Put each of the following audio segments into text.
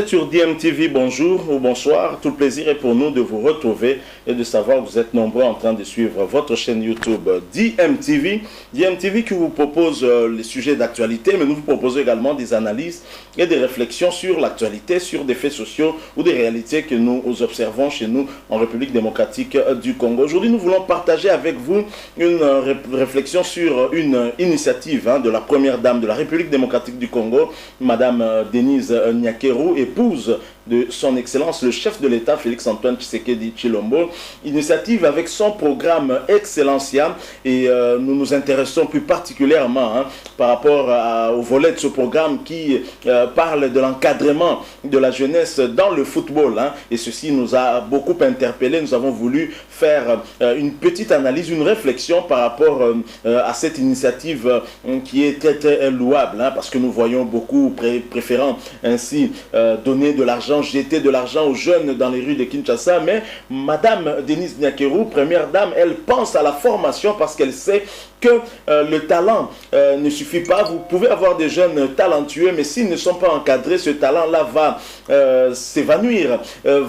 Sur DMTV, bonjour ou bonsoir. Tout le plaisir est pour nous de vous retrouver et de savoir que vous êtes nombreux en train de suivre votre chaîne YouTube DMTV. DMTV qui vous propose les sujets d'actualité, mais nous vous proposons également des analyses et des réflexions sur l'actualité, sur des faits sociaux ou des réalités que nous observons chez nous en République démocratique du Congo. Aujourd'hui, nous voulons partager avec vous une réflexion sur une initiative de la première dame de la République démocratique du Congo, Madame Denise Nyakeru, épouse de son Excellence le chef de l'État Félix-Antoine Tshisekedi Tshilombo. Initiative avec son programme Excellencia, et nous nous intéressons plus particulièrement par rapport au volet de ce programme qui parle de l'encadrement de la jeunesse dans le football, et ceci nous a beaucoup interpellés. Nous avons voulu faire une petite analyse, une réflexion par rapport à cette initiative qui est très très louable, parce que nous voyons beaucoup préférant ainsi donner de l'argent, jeter de l'argent aux jeunes dans les rues de Kinshasa. Mais Madame Denise Nyakeru, première dame, elle pense à la formation parce qu'elle sait que le talent ne suffit pas. Vous pouvez avoir des jeunes talentueux, mais s'ils ne sont pas encadrés, ce talent-là va s'évanouir, ne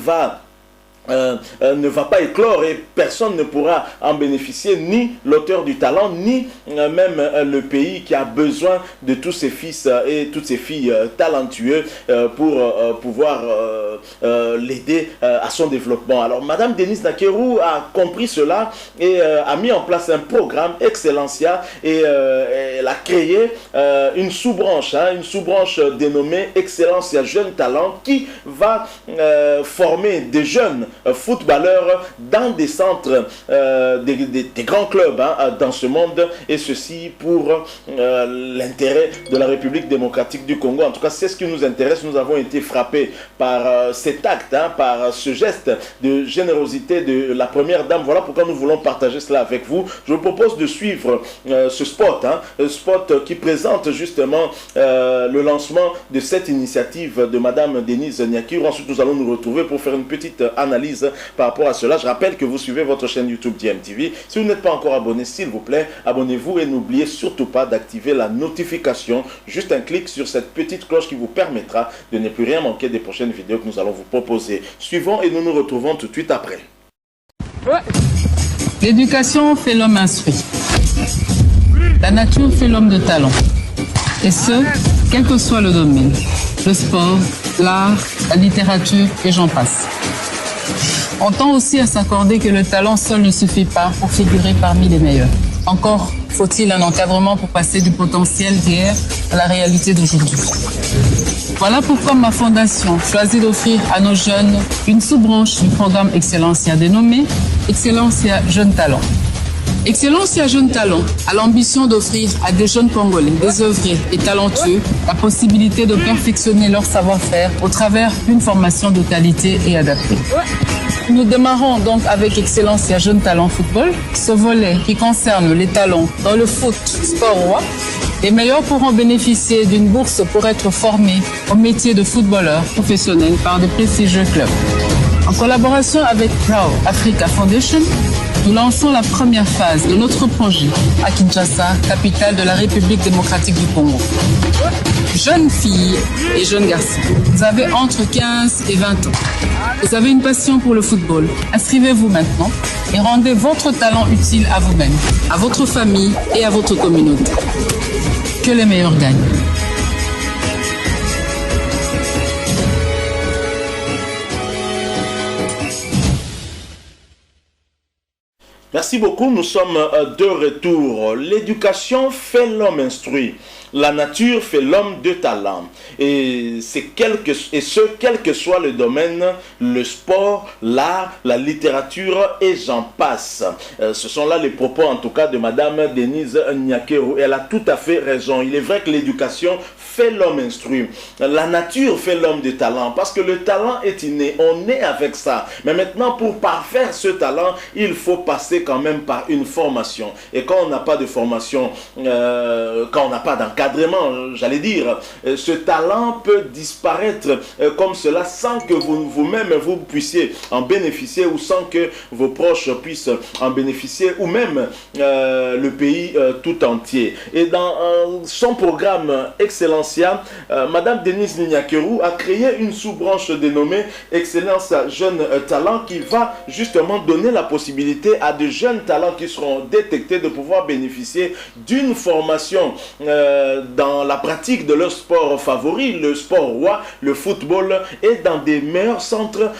va pas éclore, et personne ne pourra en bénéficier, ni l'auteur du talent, ni même le pays qui a besoin de tous ses fils et toutes ses filles talentueux pour pouvoir l'aider à son développement. Alors Madame Denise Nyakeru a compris cela et a mis en place un programme Excellencia, et elle a créé une sous-branche dénommée Excellencia Jeunes Talents, qui va former des jeunes footballeurs dans des centres, des grands clubs dans ce monde, et ceci pour l'intérêt de la République démocratique du Congo. En tout cas, c'est ce qui nous intéresse. Nous avons été frappés par cet acte, par ce geste de générosité de la première dame. Voilà pourquoi nous voulons partager cela avec vous. Je vous propose de suivre ce spot, spot qui présente justement le lancement de cette initiative de Madame Denise Nyakeru. Ensuite, nous allons nous retrouver pour faire une petite analyse par rapport à cela. Je rappelle que vous suivez votre chaîne YouTube DMTV. Si vous n'êtes pas encore abonné, s'il vous plaît, abonnez-vous et n'oubliez surtout pas d'activer la notification. Juste un clic sur cette petite cloche qui vous permettra de ne plus rien manquer des prochaines vidéos que nous allons vous proposer. Suivons et nous nous retrouvons tout de suite après. Ouais. L'éducation fait l'homme instruit. La nature fait l'homme de talent. Et ce, quel que soit le domaine. Le sport, l'art, la littérature et j'en passe. On tend aussi à s'accorder que le talent seul ne suffit pas pour figurer parmi les meilleurs. Encore faut-il un encadrement pour passer du potentiel d'hier à la réalité d'aujourd'hui. Voilà pourquoi ma fondation choisit d'offrir à nos jeunes une sous-branche du programme Excellencia dénommée Excellencia Jeunes Talents. Excellencia Jeunes Talents a l'ambition d'offrir à des jeunes Congolais désœuvrés et talentueux la possibilité de perfectionner leur savoir-faire au travers d'une formation de qualité et adaptée. Nous démarrons donc avec Excellencia Jeunes Talents Football, ce volet qui concerne les talents dans le foot, sport roi. Les meilleurs pourront bénéficier d'une bourse pour être formés au métier de footballeur professionnel par de prestigieux clubs. En collaboration avec Proud Africa Foundation, nous lançons la première phase de notre projet à Kinshasa, capitale de la République démocratique du Congo. Jeunes filles et jeunes garçons, vous avez entre 15 et 20 ans. Vous avez une passion pour le football. Inscrivez-vous maintenant et rendez votre talent utile à vous-même, à votre famille et à votre communauté. Que les meilleurs gagnent. Merci beaucoup, nous sommes de retour. L'éducation fait l'homme instruit. La nature fait l'homme de talent. Et quel que soit le domaine, le sport, l'art, la littérature et j'en passe. Ce sont là les propos en tout cas de Madame Denise Nyakeru. Elle a tout à fait raison. Il est vrai que l'éducation fait l'homme instruit. La nature fait l'homme de talent parce que le talent est inné. On est avec ça. Mais maintenant, pour parfaire ce talent, il faut passer quand même par une formation. Et quand on n'a pas de formation, quand on n'a pas d'encadrement, encadrement, j'allais dire, ce talent peut disparaître comme cela sans que vous-même vous puissiez en bénéficier ou sans que vos proches puissent en bénéficier ou même le pays tout entier. Et dans son programme Excellencia, Madame Denise Nyakeru a créé une sous-branche dénommée Excellence Jeunes Talents qui va justement donner la possibilité à de jeunes talents qui seront détectés de pouvoir bénéficier d'une formation dans la pratique de leur sport favori, le sport roi, le football, et dans des meilleurs centres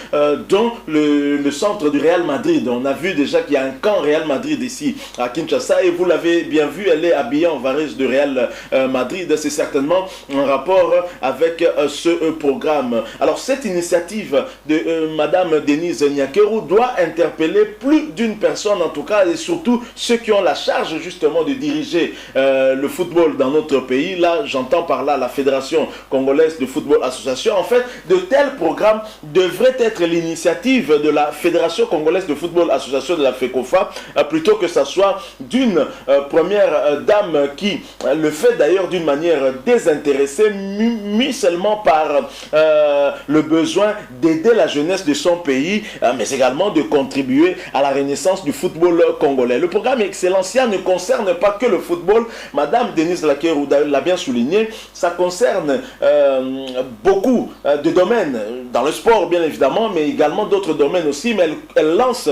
dont le centre du Real Madrid. On a vu déjà qu'il y a un camp Real Madrid ici à Kinshasa et vous l'avez bien vu, elle est habillée en varèse de Real Madrid. C'est certainement en rapport avec ce programme. Alors cette initiative de Madame Denise Nyakeru doit interpeller plus d'une personne en tout cas, et surtout ceux qui ont la charge justement de diriger le football dans notre pays. Là, j'entends par là la Fédération Congolaise de Football Association. En fait, de tels programmes devraient être l'initiative de la Fédération Congolaise de Football Association, de la FECOFA, plutôt que ça soit d'une première dame qui le fait d'ailleurs d'une manière désintéressée, mis seulement par le besoin d'aider la jeunesse de son pays, mais également de contribuer à la renaissance du football congolais. Le programme Excellencia ne concerne pas que le football. Madame Denise Nyakeru l'a bien souligné, ça concerne beaucoup de domaines, dans le sport bien évidemment, mais également d'autres domaines aussi, mais elle lance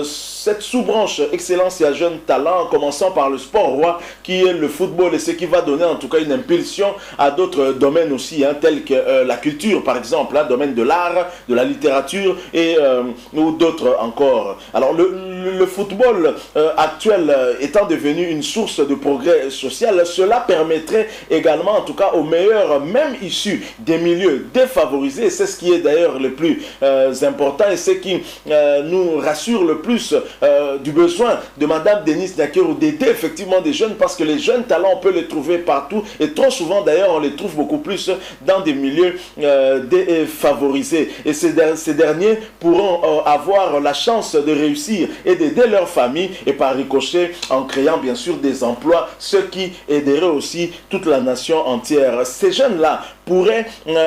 cette sous-branche Excellencia Jeunes Talents, en commençant par le sport roi qui est le football, et ce qui va donner en tout cas une impulsion à d'autres domaines aussi, tels que la culture par exemple, domaine de l'art, de la littérature et ou d'autres encore. Alors le football actuel étant devenu une source de progrès social, cela permettrait également en tout cas aux meilleurs, même issus des milieux défavorisés, et c'est ce qui est d'ailleurs le plus important et ce qui nous rassure le plus du besoin de Madame Denise Nyakeru d'aider effectivement des jeunes, parce que les jeunes talents on peut les trouver partout, et trop souvent d'ailleurs on les trouve beaucoup plus dans des milieux défavorisés, et ces derniers pourront avoir la chance de réussir et d'aider leur famille, et par ricochet en créant bien sûr des emplois, ce qui aiderait aussi toute la nation entière. Ces jeunes-là pourraient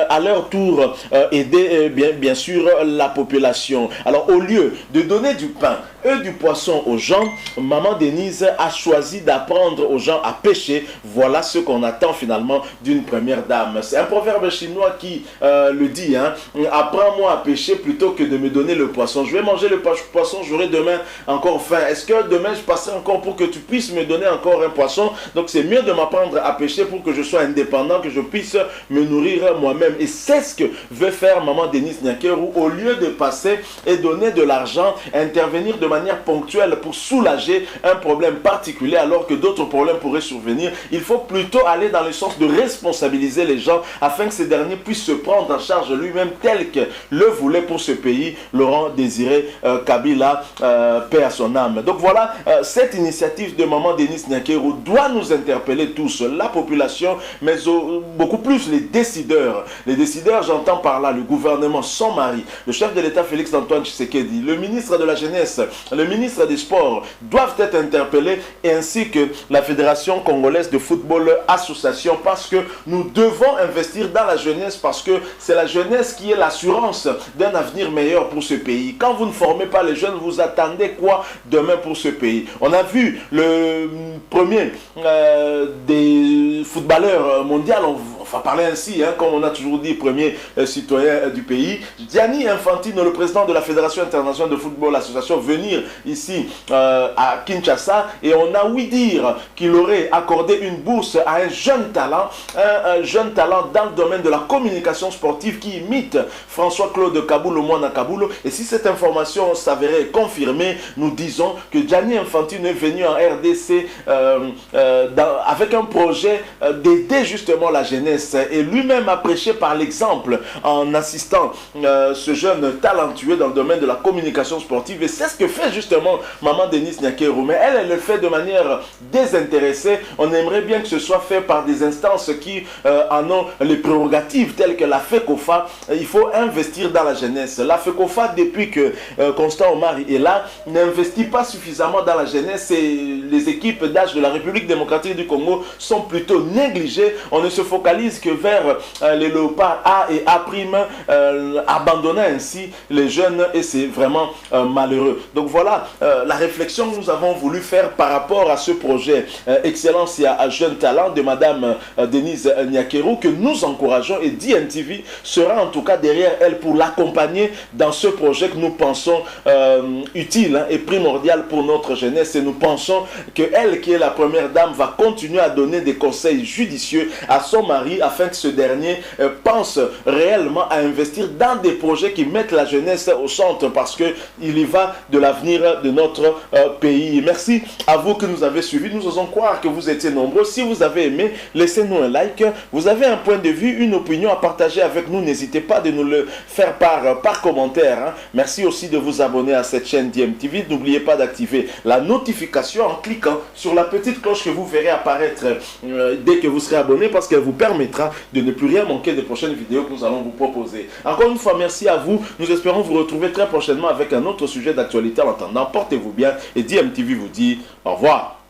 à leur tour aider bien sûr la population. Alors au lieu de donner du pain et du poisson aux gens, Maman Denise a choisi d'apprendre aux gens à pêcher. Voilà ce qu'on attend finalement d'une première dame. C'est un proverbe chinois qui le dit, apprends-moi à pêcher plutôt que de me donner le poisson. Je vais manger le poisson, j'aurai demain encore faim. Est-ce que demain je passerai encore pour que tu puisses me donner encore un poisson? Donc c'est mieux de m'apprendre à pêcher pour que je sois indépendant, que je puisse me nourrir moi-même. Et c'est ce que veut faire Maman Denise Nyakeru, au lieu de passer et donner de l'argent, intervenir de manière ponctuelle pour soulager un problème particulier alors que d'autres problèmes pourraient survenir. Il faut plutôt aller dans le sens de responsabiliser les gens afin que ces derniers puissent se prendre en charge lui-même tel que le voulait pour ce pays Laurent Désiré Kabila, paix à son âme. Donc voilà, cette initiative de Maman Denise Nyakeru doit nous interpeller tous, la population, mais beaucoup plus les décideurs. Les décideurs, j'entends par là le gouvernement, son mari, le chef de l'État Félix Antoine Tshisekedi, le ministre de la Jeunesse, le ministre des Sports doivent être interpellés, et ainsi que la Fédération Congolaise de Football Association, parce que nous devons investir dans la jeunesse, parce que c'est la jeunesse qui est l'assurance d'un avenir meilleur pour ce pays. Quand vous ne formez pas les jeunes, vous attendez quoi demain pour ce pays? On a vu le premier des footballeurs mondiaux, on va parler ainsi, comme on a toujours dit, premier citoyen du pays, Gianni Infantino, le président de la Fédération internationale de football association, venir ici à Kinshasa, et on a ouï dire qu'il aurait accordé une bourse à un jeune talent dans le domaine de la communication sportive qui imite François-Claude Kaboulou, Mwana Kaboulou. Et si cette information s'avérait confirmée, nous disons que Gianni Infantino est venu en RDC avec un projet d'aider justement la jeunesse jeunesse et lui-même a prêché par l'exemple en assistant ce jeune talentueux dans le domaine de la communication sportive. Et c'est ce que fait justement Maman Denise Nyakeru. Mais elle le fait de manière désintéressée. On aimerait bien que ce soit fait par des instances qui en ont les prérogatives telles que la FECOFA. Il faut investir dans la jeunesse. La FECOFA, depuis que Constant Omar est là, n'investit pas suffisamment dans la jeunesse et les équipes d'âge de la République démocratique du Congo sont plutôt négligées. On ne se focalise que vers les léopards A et A', abandonnant ainsi les jeunes et c'est vraiment malheureux. Donc voilà la réflexion que nous avons voulu faire par rapport à ce projet Excellence à Jeune Talent de Madame Denise Nyakeru que nous encourageons et DMTV sera en tout cas derrière elle pour l'accompagner dans ce projet que nous pensons utile et primordial pour notre jeunesse et nous pensons que elle qui est la première dame va continuer à donner des conseils judicieux à son mari afin que ce dernier pense réellement à investir dans des projets qui mettent la jeunesse au centre parce que il y va de l'avenir de notre pays. Merci à vous que nous avez suivis. Nous osons croire que vous étiez nombreux. Si vous avez aimé, laissez-nous un like. Vous avez un point de vue, une opinion à partager avec nous. N'hésitez pas de nous le faire par commentaire. Merci aussi de vous abonner à cette chaîne DMTV. N'oubliez pas d'activer la notification en cliquant sur la petite cloche que vous verrez apparaître dès que vous serez abonné parce qu'elle vous permettra de ne plus rien manquer des prochaines vidéos que nous allons vous proposer. Encore une fois, merci à vous. Nous espérons vous retrouver très prochainement avec un autre sujet d'actualité. En attendant, portez-vous bien et DMTV vous dit au revoir.